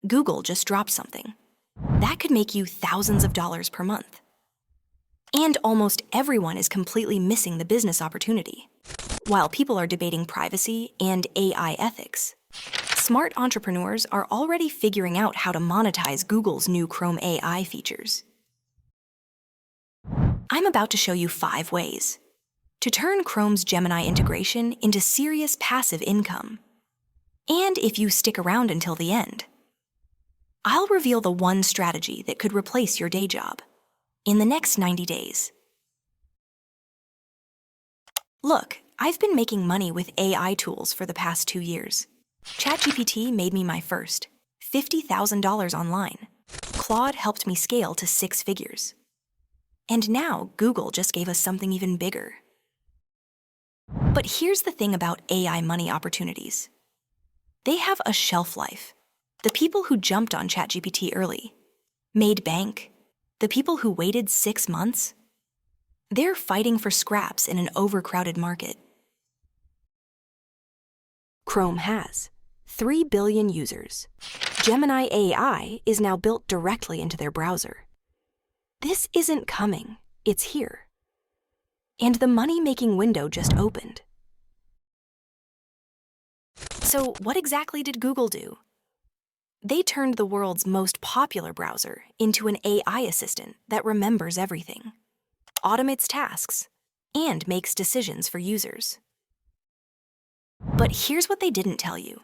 Google just dropped something. That could make you thousands of dollars per month. And almost everyone is completely missing the business opportunity. While people are debating privacy and AI ethics, smart entrepreneurs are already figuring out how to monetize Google's new Chrome AI features. I'm about to show you 5 ways to turn Chrome's Gemini integration into serious passive income. And if you stick around until the end, I'll reveal the one strategy that could replace your day job in the next 90 days. Look, I've been making money with AI tools for the past 2 years. ChatGPT made me my first $50,000 online. Claude helped me scale to 6 figures. And now Google just gave us something even bigger. But here's the thing about AI money opportunities. They have a shelf life. The people who jumped on ChatGPT early, made bank. The people who waited 6 months, they're fighting for scraps in an overcrowded market. Chrome has 3 billion users. Gemini AI is now built directly into their browser. This isn't coming, it's here. And the money-making window just opened. So what exactly did Google do? They turned the world's most popular browser into an AI assistant that remembers everything, automates tasks, and makes decisions for users. But here's what they didn't tell you.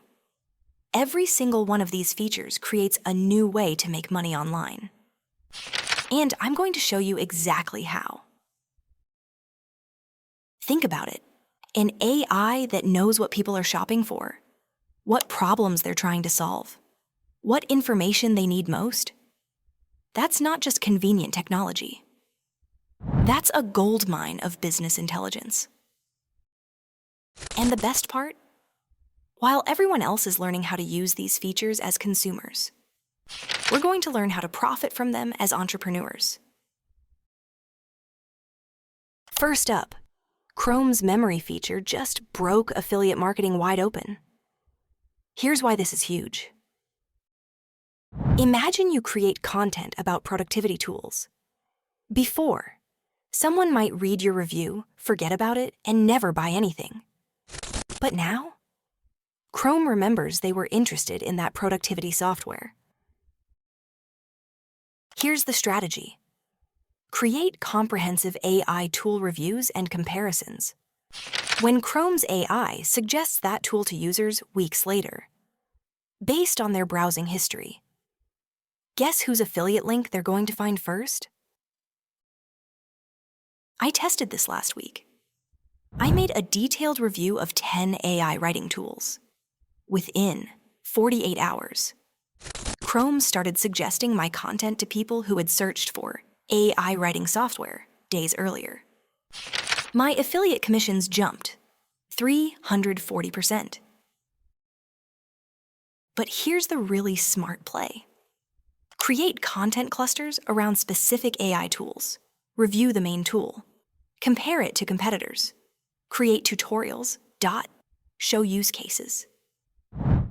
Every single one of these features creates a new way to make money online. And I'm going to show you exactly how. Think about it. An AI that knows what people are shopping for, what problems they're trying to solve, what information they need most. That's not just convenient technology. That's a goldmine of business intelligence. And the best part? While everyone else is learning how to use these features as consumers, we're going to learn how to profit from them as entrepreneurs. First up, Chrome's memory feature just broke affiliate marketing wide open. Here's why this is huge. Imagine you create content about productivity tools. Before, someone might read your review, forget about it, and never buy anything. But now, Chrome remembers they were interested in that productivity software. Here's the strategy. Create comprehensive AI tool reviews and comparisons. When Chrome's AI suggests that tool to users weeks later, based on their browsing history, guess whose affiliate link they're going to find first? I tested this last week. I made a detailed review of 10 AI writing tools. Within 48 hours, Chrome started suggesting my content to people who had searched for AI writing software days earlier. My affiliate commissions jumped 340%. But here's the really smart play. Create content clusters around specific AI tools. Review the main tool. Compare it to competitors. Create tutorials. Show use cases.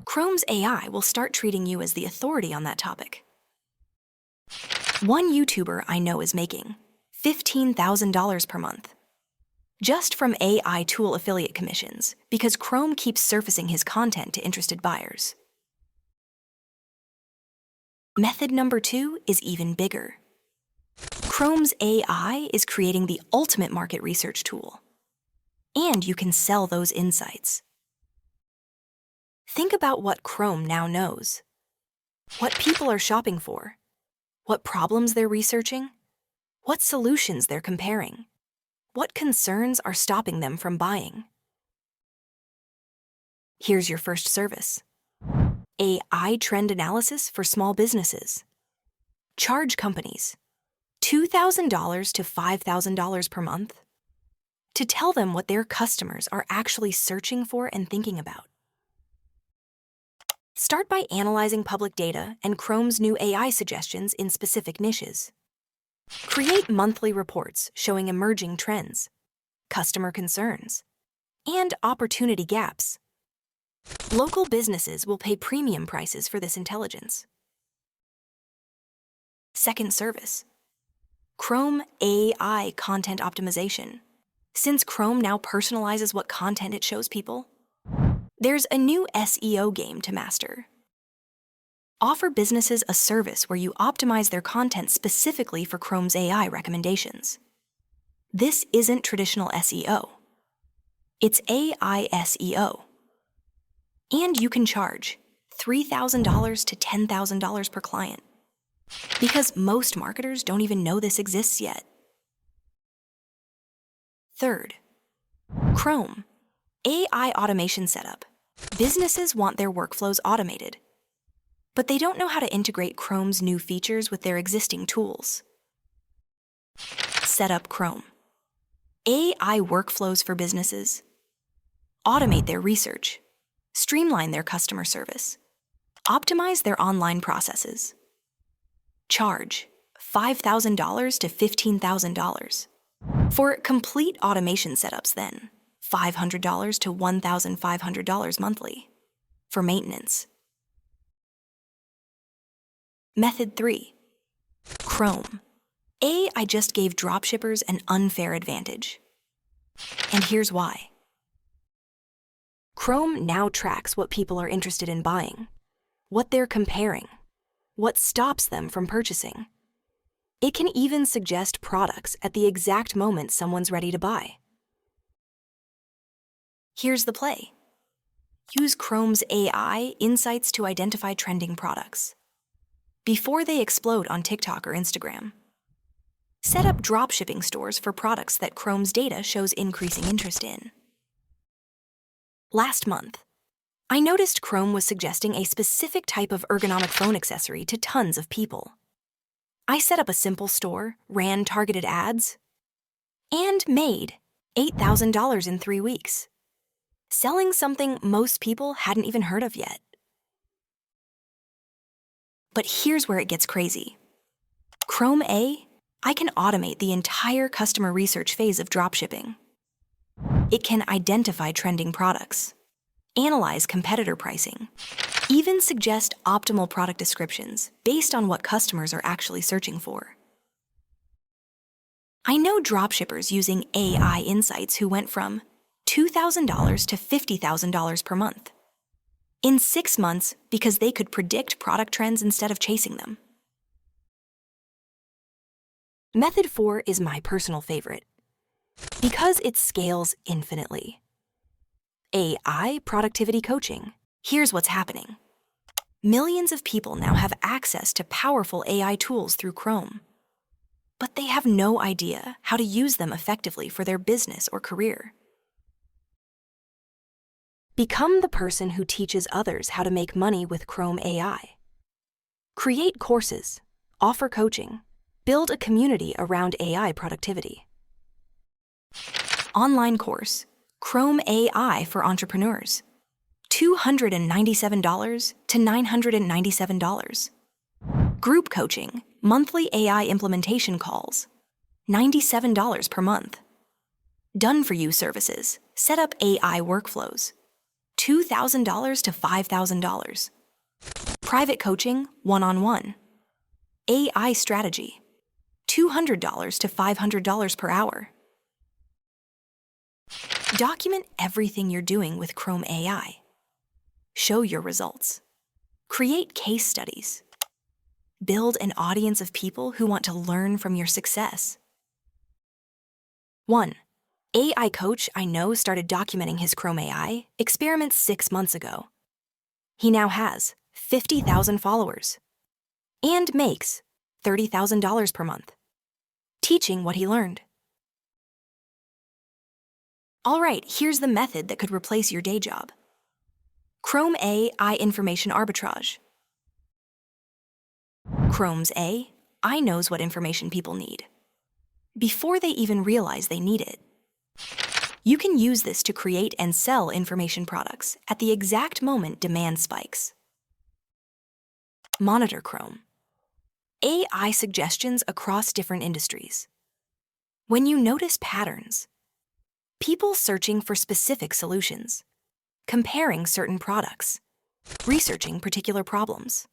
Chrome's AI will start treating you as the authority on that topic. One YouTuber I know is making $15,000 per month just from AI tool affiliate commissions because Chrome keeps surfacing his content to interested buyers. Method number 2 is even bigger. Chrome's AI is creating the ultimate market research tool, and you can sell those insights. Think about what Chrome now knows. What people are shopping for, what problems they're researching, what solutions they're comparing, what concerns are stopping them from buying. Here's your first service. AI trend analysis for small businesses. Charge companies $2,000 to $5,000 per month to tell them what their customers are actually searching for and thinking about. Start by analyzing public data and Chrome's new AI suggestions in specific niches. Create monthly reports showing emerging trends, customer concerns, and opportunity gaps. Local businesses will pay premium prices for this intelligence. Second service. Chrome AI content optimization. Since Chrome now personalizes what content it shows people, there's a new SEO game to master. Offer businesses a service where you optimize their content specifically for Chrome's AI recommendations. This isn't traditional SEO. It's AI SEO. And you can charge $3,000 to $10,000 per client, because most marketers don't even know this exists yet. Third, Chrome AI automation setup. Businesses want their workflows automated, but they don't know how to integrate Chrome's new features with their existing tools. Set up Chrome AI workflows for businesses. Automate their research, streamline their customer service, optimize their online processes. Charge $5,000 to $15,000. For complete automation setups, then, $500 to $1,500 monthly. For maintenance. Method 3. Chrome AI just gave dropshippers an unfair advantage. And here's why. Chrome now tracks what people are interested in buying, what they're comparing, what stops them from purchasing. It can even suggest products at the exact moment someone's ready to buy. Here's the play. Use Chrome's AI insights to identify trending products before they explode on TikTok or Instagram. Set up dropshipping stores for products that Chrome's data shows increasing interest in. Last month, I noticed Chrome was suggesting a specific type of ergonomic phone accessory to tons of people. I set up a simple store, ran targeted ads, and made $8,000 in 3 weeks, selling something most people hadn't even heard of yet. But here's where it gets crazy. Chrome AI can automate the entire customer research phase of dropshipping. It can identify trending products, analyze competitor pricing, even suggest optimal product descriptions based on what customers are actually searching for. I know dropshippers using AI insights who went from $2,000 to $50,000 per month in 6 months because they could predict product trends instead of chasing them. Method 4 is my personal favorite because it scales infinitely. AI productivity coaching. Here's what's happening. Millions of people now have access to powerful AI tools through Chrome, but they have no idea how to use them effectively for their business or career. Become the person who teaches others how to make money with Chrome AI. Create courses, offer coaching, build a community around AI productivity. Online course, Chrome AI for entrepreneurs. $297 to $997. Group coaching, monthly AI implementation calls. $97 per month. Done-for-you services, set up AI workflows. $2,000 to $5,000. Private coaching, one-on-one. AI strategy, $200 to $500 per hour. Document everything you're doing with Chrome AI. Show your results. Create case studies. Build an audience of people who want to learn from your success. 1. AI coach I know started documenting his Chrome AI experiments 6 months ago. He now has 50,000 followers and makes $30,000 per month, teaching what he learned. All right, here's the method that could replace your day job. Chrome AI information arbitrage. Chrome's AI knows what information people need before they even realize they need it. You can use this to create and sell information products at the exact moment demand spikes. Monitor Chrome. AI suggestions across different industries. When you notice patterns, people searching for specific solutions, comparing certain products, researching particular problems.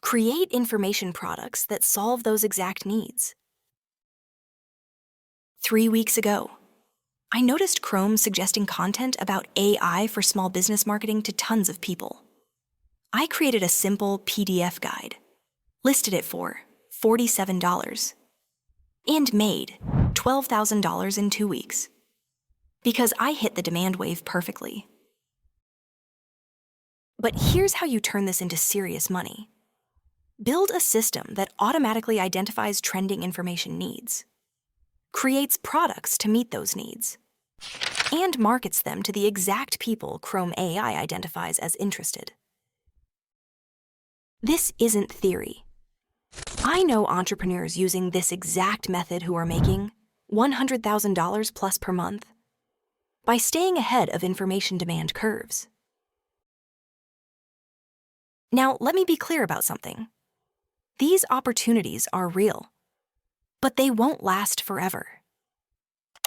Create information products that solve those exact needs. 3 weeks ago, I noticed Chrome suggesting content about AI for small business marketing to tons of people. I created a simple PDF guide, listed it for $47, and made $12,000 in 2 weeks. Because I hit the demand wave perfectly. But here's how you turn this into serious money. Build a system that automatically identifies trending information needs, creates products to meet those needs, and markets them to the exact people Chrome AI identifies as interested. This isn't theory. I know entrepreneurs using this exact method who are making $100,000 plus per month by staying ahead of information demand curves. Now, let me be clear about something. These opportunities are real, but they won't last forever.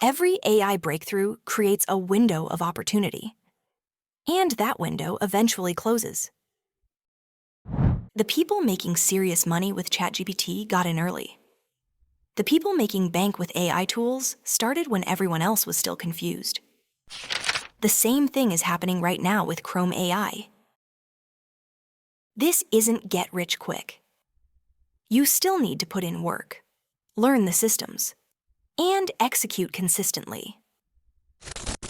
Every AI breakthrough creates a window of opportunity, and that window eventually closes. The people making serious money with ChatGPT got in early. The people making bank with AI tools started when everyone else was still confused. The same thing is happening right now with Chrome AI. This isn't get rich quick. You still need to put in work, learn the systems, and execute consistently.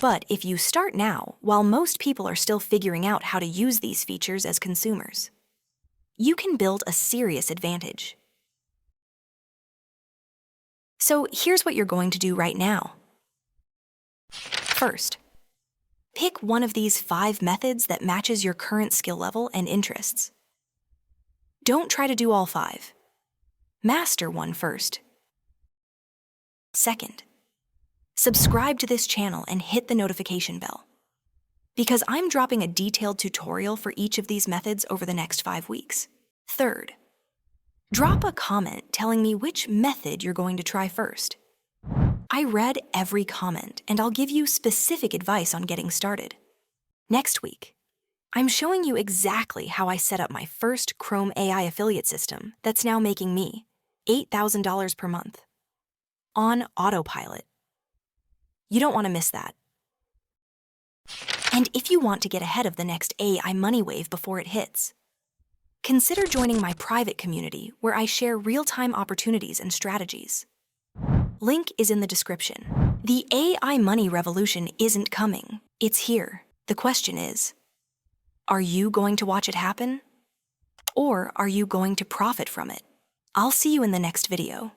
But if you start now, while most people are still figuring out how to use these features as consumers, you can build a serious advantage. So here's what you're going to do right now. First, pick one of these 5 methods that matches your current skill level and interests. Don't try to do all 5. Master one first. Second, subscribe to this channel and hit the notification bell, because I'm dropping a detailed tutorial for each of these methods over the next 5 weeks. Third, drop a comment telling me which method you're going to try first. I read every comment, and I'll give you specific advice on getting started. Next week, I'm showing you exactly how I set up my first Chrome AI affiliate system that's now making me $8,000 per month on autopilot. You don't want to miss that. And if you want to get ahead of the next AI money wave before it hits, consider joining my private community where I share real-time opportunities and strategies. Link is in the description. The AI money revolution isn't coming. It's here. The question is, are you going to watch it happen? Or are you going to profit from it? I'll see you in the next video.